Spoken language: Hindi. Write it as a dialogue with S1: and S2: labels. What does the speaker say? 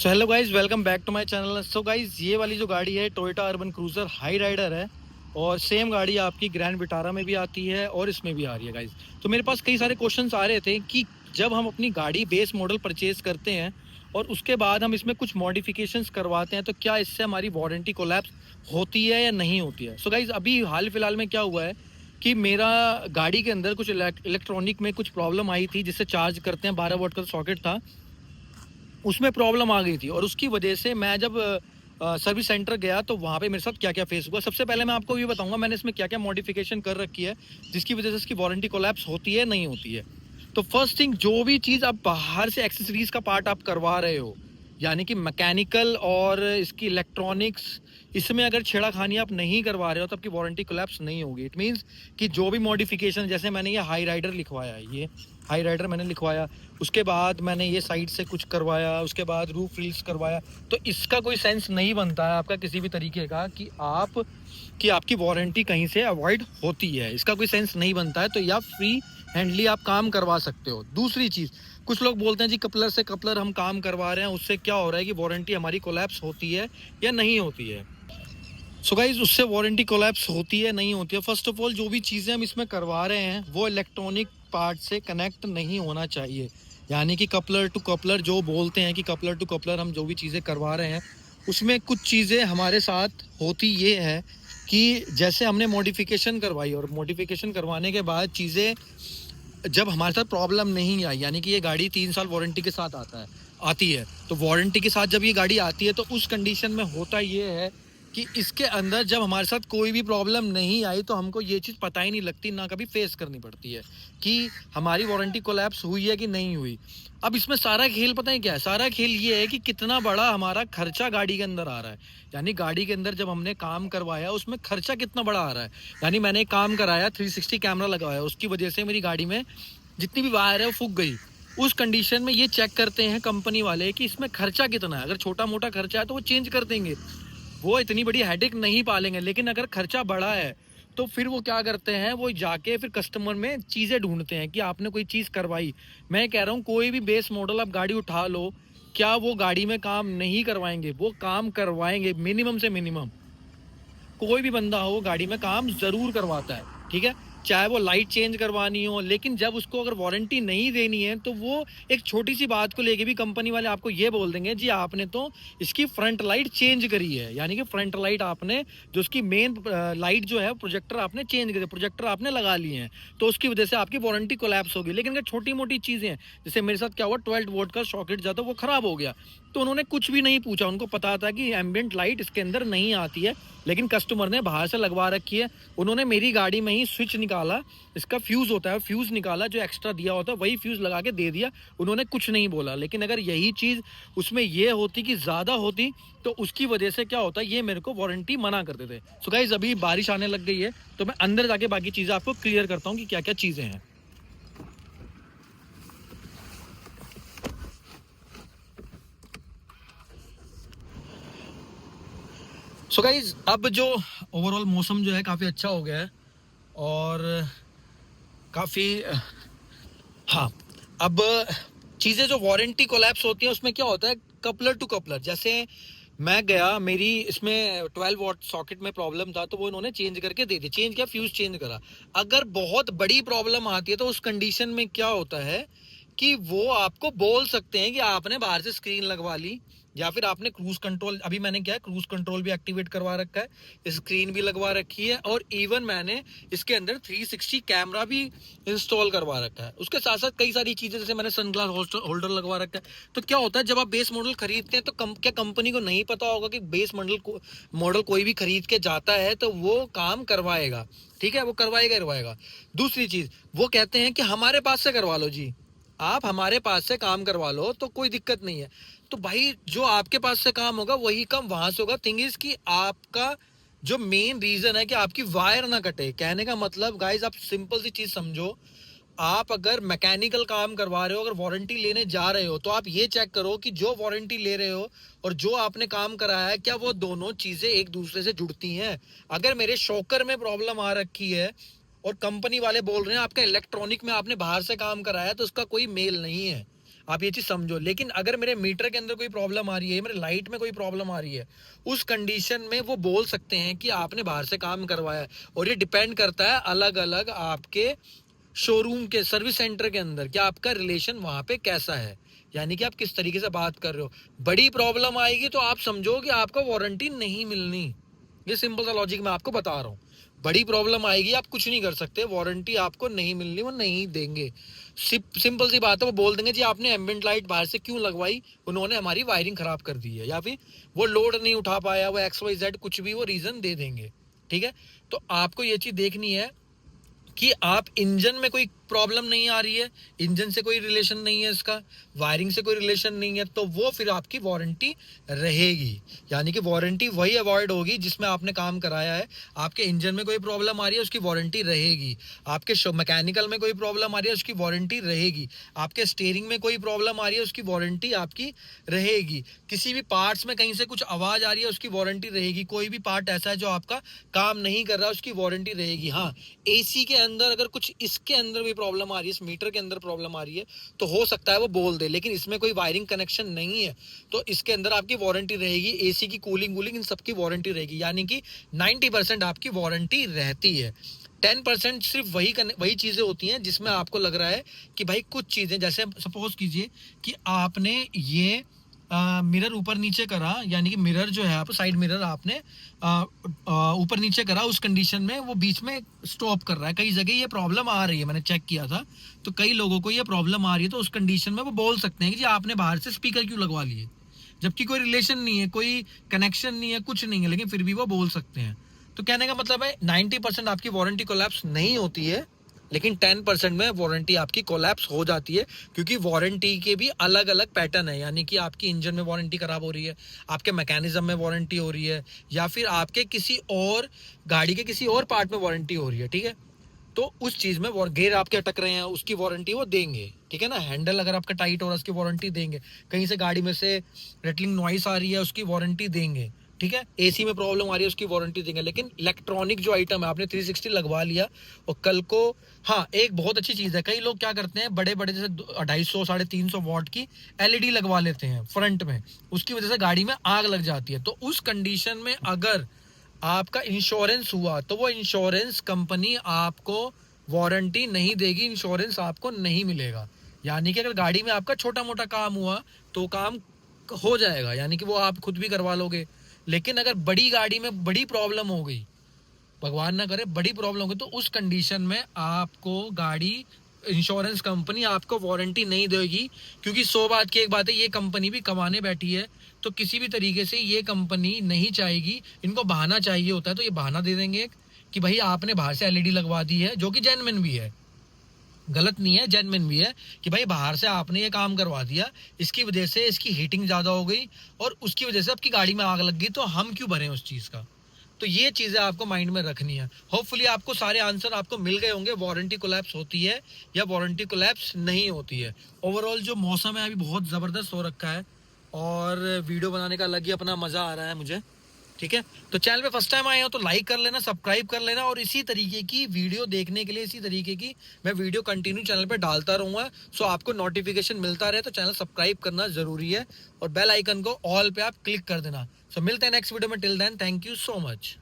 S1: So hello guys, welcome back to my channel. So guys, ये वाली जो गाड़ी है टोयोटा अर्बन क्रूजर हाई राइडर है और सेम गाड़ी आपकी ग्रैंड विटारा में भी आती है और इसमें भी आ रही है गाइज। तो मेरे पास कई सारे क्वेश्चंस आ रहे थे कि जब हम अपनी गाड़ी बेस मॉडल परचेज करते हैं और उसके बाद हम इसमें कुछ मॉडिफिकेशंस करवाते हैं तो क्या इससे हमारी वारंटी कोलैप्स होती है या नहीं होती है। सो गाइज, अभी हाल फिलहाल में क्या हुआ है कि मेरा गाड़ी के अंदर कुछ इलेक्ट्रॉनिक में कुछ प्रॉब्लम आई थी, जिससे चार्ज करते हैं 12 वोल्ट का सॉकेट था, उसमें प्रॉब्लम आ गई थी और उसकी वजह से मैं जब सर्विस सेंटर गया तो वहाँ पे मेरे साथ क्या क्या फेस हुआ। सबसे पहले मैं आपको ये बताऊंगा मैंने इसमें क्या क्या मॉडिफिकेशन कर रखी है जिसकी वजह से इसकी वारंटी कोलैप्स होती है नहीं होती है। तो फर्स्ट थिंग, जो भी चीज़ आप बाहर से एक्सेसरीज का पार्ट आप करवा रहे हो, यानी कि मैकेनिकल और इसकी इलेक्ट्रॉनिक्स, इसमें अगर छेड़ाखानी आप नहीं करवा रहे हो तो आपकी वारंटी कोलैप्स नहीं होगी। इट मीन्स कि जो भी मॉडिफिकेशन, जैसे मैंने ये हाई राइडर लिखवाया है, ये हाई राइडर मैंने लिखवाया, उसके बाद मैंने ये साइड से कुछ करवाया, उसके बाद रूफ रील्स करवाया, तो इसका कोई सेंस नहीं बनता है आपका किसी भी तरीके का कि आपकी वारंटी कहीं से अवॉइड होती है। इसका कोई सेंस नहीं बनता है, तो या फ्री हैंडली आप काम करवा सकते हो। दूसरी चीज़, कुछ लोग बोलते हैं जी कपलर से कपलर हम काम करवा रहे हैं, उससे क्या हो रहा है कि वारंटी हमारी कोलैप्स होती है या नहीं होती है। सो गाइज, उससे वारंटी कोलैप्स होती है नहीं होती है। फर्स्ट ऑफ ऑल, जो भी चीज़ें हम इसमें करवा रहे हैं वो इलेक्ट्रॉनिक पार्ट से कनेक्ट नहीं होना चाहिए। यानी कि कपलर टू कपलर जो बोलते हैं कि कपलर टू कपलर हम जो भी चीज़ें करवा रहे हैं उसमें कुछ चीज़ें हमारे साथ होती ये है कि जैसे हमने मॉडिफिकेशन करवाई और मॉडिफिकेशन करवाने के बाद चीज़ें जब हमारे साथ प्रॉब्लम नहीं आई, यानी कि ये गाड़ी 3 साल वारंटी के साथ आती है, तो वारंटी के साथ जब ये गाड़ी आती है तो उस कंडीशन में होता ये है कि इसके अंदर जब हमारे साथ कोई भी प्रॉब्लम नहीं आई तो हमको ये चीज़ पता ही नहीं लगती, ना कभी फेस करनी पड़ती है कि हमारी वारंटी कोलैप्स हुई है कि नहीं हुई। अब इसमें सारा खेल पता है क्या है? सारा खेल ये है कि कितना बड़ा हमारा खर्चा गाड़ी के अंदर आ रहा है। यानी गाड़ी के अंदर जब हमने काम करवाया उसमें खर्चा कितना बड़ा आ रहा है। यानी मैंने एक काम कराया, 360 कैमरा लगाया, उसकी वजह से मेरी गाड़ी में जितनी भी वायर है वो फूक गई। उस कंडीशन में ये चेक करते हैं कंपनी वाले कि इसमें खर्चा कितना है। अगर छोटा मोटा खर्चा है तो वो चेंज कर देंगे, वो इतनी बड़ी हेडेक नहीं पालेंगे। लेकिन अगर खर्चा बड़ा है तो फिर वो क्या करते हैं, वो जाके फिर कस्टमर में चीज़ें ढूंढते हैं कि आपने कोई चीज़ करवाई। मैं कह रहा हूँ कोई भी बेस मॉडल आप गाड़ी उठा लो, क्या वो गाड़ी में काम नहीं करवाएंगे? वो काम करवाएंगे, मिनिमम से मिनिमम। कोई भी बंदा हो गाड़ी में काम जरूर करवाता है, ठीक है, चाहे वो लाइट चेंज करवानी हो। लेकिन जब उसको अगर वारंटी नहीं देनी है तो वो एक छोटी सी बात को लेके भी कंपनी वाले आपको ये बोल देंगे जी आपने तो इसकी फ्रंट लाइट चेंज करी है, यानी कि फ्रंट लाइट आपने, जो उसकी मेन लाइट जो है प्रोजेक्टर आपने चेंज करे, प्रोजेक्टर आपने लगा लिए हैं, तो उसकी वजह से आपकी वारंटी कोलैप्स होगी। लेकिन अगर छोटी मोटी चीज़ें हैं, जैसे मेरे साथ क्या हुआ, 12 वोल्ट का सॉकेट जाता वो खराब हो गया, तो उन्होंने कुछ भी नहीं पूछा, उनको पता था कि एम्बिएंट लाइट इसके अंदर नहीं आती है, लेकिन कस्टमर ने बाहर से लगवा रखी है। उन्होंने मेरी गाड़ी में ही स्विच निकाला, इसका फ्यूज़ होता है, फ्यूज़ निकाला, जो एक्स्ट्रा दिया होता है वही फ्यूज़ लगा के दे दिया, उन्होंने कुछ नहीं बोला। लेकिन अगर यही चीज़ उसमें ये होती कि ज़्यादा होती तो उसकी वजह से क्या होता, ये मेरे को वारंटी मना करते थे। सो गाइस, अभी बारिश आने लग गई है तो मैं अंदर जाके बाकी चीज़ें आपको क्लियर करता हूँ कि क्या क्या चीज़ें हैं। सो गाइज, अब जो ओवरऑल मौसम जो है काफ़ी अच्छा हो गया है और काफ़ी, हाँ, अब चीज़ें जो वारंटी कोलैप्स होती है उसमें क्या होता है, कपलर टू कपलर। जैसे मैं गया, मेरी इसमें 12 वॉट सॉकेट में प्रॉब्लम था तो वो इन्होंने चेंज करके दे दी, चेंज किया, फ्यूज चेंज करा। अगर बहुत बड़ी प्रॉब्लम आती है तो उस कंडीशन में क्या होता है कि वो आपको बोल सकते हैं कि आपने बाहर से स्क्रीन लगवा ली या फिर आपने क्रूज कंट्रोल, अभी मैंने क्या है, क्रूज कंट्रोल भी एक्टिवेट करवा रखा है, स्क्रीन भी लगवा रखी है और इवन मैंने इसके अंदर 360 कैमरा भी इंस्टॉल करवा रखा है। उसके साथ साथ कई सारी चीजें, जैसे मैंने सनग्लास होल्डर लगवा रखा है। तो क्या होता है, जब आप बेस मॉडल खरीदते हैं तो क्या कंपनी को नहीं पता होगा कि बेस मॉडल कोई भी खरीद के जाता है तो वो काम करवाएगा, ठीक है, वो करवाएगा। दूसरी चीज, वो कहते हैं कि हमारे पास से करवा लो जी, आप हमारे पास से काम करवा लो तो कोई दिक्कत नहीं है। तो भाई, जो आपके पास से काम होगा वही काम वहां से होगा। थिंग इज कि आपका जो मेन रीजन है कि आपकी वायर ना कटे, कहने का मतलब गाइस, आप सिंपल सी चीज समझो, आप अगर मैकेनिकल काम करवा रहे हो, अगर वारंटी लेने जा रहे हो तो आप ये चेक करो कि जो वारंटी ले रहे हो और जो आपने काम कराया है, क्या वो दोनों चीजें एक दूसरे से जुड़ती हैं। अगर मेरे शॉकर में प्रॉब्लम आ रखी है और कंपनी वाले बोल रहे हैं आपका इलेक्ट्रॉनिक में आपने बाहर से काम कराया, तो उसका कोई मेल नहीं है। आप ये चीज़ समझो। लेकिन अगर मेरे मीटर के अंदर कोई प्रॉब्लम आ रही है, मेरे लाइट में कोई प्रॉब्लम आ रही है, उस कंडीशन में वो बोल सकते हैं कि आपने बाहर से काम करवाया है। और ये डिपेंड करता है अलग अलग आपके शोरूम के सर्विस सेंटर के अंदर कि आपका रिलेशन वहाँ पे कैसा है, यानी कि आप किस तरीके से बात कर रहे हो। बड़ी प्रॉब्लम आएगी तो आप समझो कि आपको वारंटी नहीं मिलनी। ये सिंपल सा लॉजिक मैं आपको बता रहा हूँ। बड़ी प्रॉब्लम आएगी, आप कुछ नहीं कर सकते, वारंटी आपको नहीं मिलनी, वो नहीं देंगे। सिंपल सी बात है, वो बोल देंगे जी आपने एम्बिएंट लाइट बाहर से क्यों लगवाई, उन्होंने हमारी वायरिंग खराब कर दी है, या फिर वो लोड नहीं उठा पाया, वो XYZ कुछ भी वो रीजन दे देंगे। ठीक है, तो आपको ये चीज देखनी है कि आप इंजन में कोई प्रॉब्लम नहीं आ रही है, इंजन से कोई रिलेशन नहीं है, इसका वायरिंग से कोई रिलेशन नहीं है, तो वो फिर आपकी वारंटी रहेगी। यानी कि वारंटी वही अवॉइड होगी जिसमें आपने काम कराया है। आपके इंजन में कोई प्रॉब्लम आ रही है, उसकी वारंटी रहेगी। आपके मैकेनिकल में कोई प्रॉब्लम आ रही है, उसकी वारंटी रहेगी। आपके स्टीयरिंग में कोई प्रॉब्लम आ रही है, उसकी वारंटी आपकी रहेगी। किसी भी पार्ट्स में कहीं से कुछ आवाज आ रही है, उसकी वारंटी रहेगी। कोई भी पार्ट ऐसा है जो आपका काम नहीं कर रहा, उसकी वारंटी रहेगी। हाँ, AC के अंदर अगर कुछ इसके अंदर भी प्रॉब्लम आ रही है, इस मीटर के अंदर प्रॉब्लम आ रही है, तो हो सकता है वो बोल दे, लेकिन इसमें कोई वायरिंग कनेक्शन नहीं है, तो इसके अंदर आपकी वारंटी रहेगी। AC की कूलिंग वूलिंग इन सबकी वारंटी रहेगी, यानी कि 90% आपकी वारंटी रहती है। 10% सिर्फ वही चीजें होती हैं जिसमें आपको लग रहा है कि भाई कुछ चीजें, जैसे सपोज कीजिए कि आपने ये मिरर ऊपर नीचे करा, यानी कि मिरर जो है आप साइड मिरर आपने ऊपर नीचे करा, उस कंडीशन में वो बीच में स्टॉप कर रहा है। कई जगह ये प्रॉब्लम आ रही है, मैंने चेक किया था, तो कई लोगों को ये प्रॉब्लम आ रही है, तो उस कंडीशन में वो बोल सकते हैं कि जी आपने बाहर से स्पीकर क्यों लगवा लिए, जबकि कोई रिलेशन नहीं है, कोई कनेक्शन नहीं है, कुछ नहीं है, लेकिन फिर भी वो बोल सकते हैं। तो कहने का मतलब है 90% आपकी वारंटी कोलैप्स नहीं होती है, लेकिन 10% में वारंटी आपकी कोलैप्स हो जाती है, क्योंकि वारंटी के भी अलग अलग पैटर्न है। यानी कि आपकी इंजन में वारंटी खराब हो रही है, आपके मैकेनिज्म में वारंटी हो रही है, या फिर आपके किसी और गाड़ी के किसी और पार्ट में वारंटी हो रही है। ठीक है, तो उस चीज में गेयर आपके अटक रहे हैं, उसकी वारंटी वो देंगे। ठीक है ना, हैंडल अगर आपका टाइट हो रहा है, उसकी वारंटी देंगे। कहीं से गाड़ी में से रेटलिंग नॉइस आ रही है, उसकी वारंटी देंगे। ठीक है, AC में प्रॉब्लम आ रही है, उसकी वारंटी देंगे। लेकिन इलेक्ट्रॉनिक जो आइटम है, आपने 360 लगवा लिया और कल को, हाँ एक बहुत अच्छी चीज है, कई लोग क्या करते हैं, बड़े बड़े जैसे 250 350 वॉट की LED लगवा लेते हैं फ्रंट में, उसकी वजह से गाड़ी में आग लग जाती है। तो उस कंडीशन में अगर आपका इंश्योरेंस हुआ, तो वो इंश्योरेंस कंपनी आपको वारंटी नहीं देगी, इंश्योरेंस आपको नहीं मिलेगा। यानी कि अगर गाड़ी में आपका छोटा मोटा काम हुआ तो काम हो जाएगा, यानी कि वो आप खुद भी करवा लोगे। लेकिन अगर बड़ी गाड़ी में बड़ी प्रॉब्लम हो गई, भगवान ना करे बड़ी प्रॉब्लम हो गई, तो उस कंडीशन में आपको गाड़ी इंश्योरेंस कंपनी आपको वारंटी नहीं देगी। क्योंकि 100 बात की एक बात है, ये कंपनी भी कमाने बैठी है, तो किसी भी तरीके से ये कंपनी नहीं चाहेगी, इनको बहाना चाहिए होता है, तो ये बहाना दे देंगे कि भाई आपने बाहर से LED लगवा दी है, जो कि जेन्युइन भी है, गलत नहीं है, जेन्युइन भी है, कि भाई बाहर से आपने ये काम करवा दिया, इसकी वजह से इसकी हीटिंग ज्यादा हो गई और उसकी वजह से आपकी गाड़ी में आग लग गई, तो हम क्यों भरें उस चीज का। तो ये चीजें आपको माइंड में रखनी है। होपफुली आपको सारे आंसर आपको मिल गए होंगे, वारंटी कोलैप्स होती है या वारंटी कोलैप्स नहीं होती है। ओवरऑल जो मौसम है अभी बहुत जबरदस्त हो रखा है, और वीडियो बनाने का अलग ही अपना मजा आ रहा है मुझे। ठीक है, तो चैनल पे फर्स्ट टाइम आए हो तो लाइक कर लेना, सब्सक्राइब कर लेना, और इसी तरीके की वीडियो देखने के लिए, इसी तरीके की मैं वीडियो कंटिन्यू चैनल पे डालता रहूंगा। सो आपको नोटिफिकेशन मिलता रहे, तो चैनल सब्सक्राइब करना जरूरी है, और बेल आइकन को ऑल पे आप क्लिक कर देना। सो मिलते हैं नेक्स्ट वीडियो में, till then thank you so much.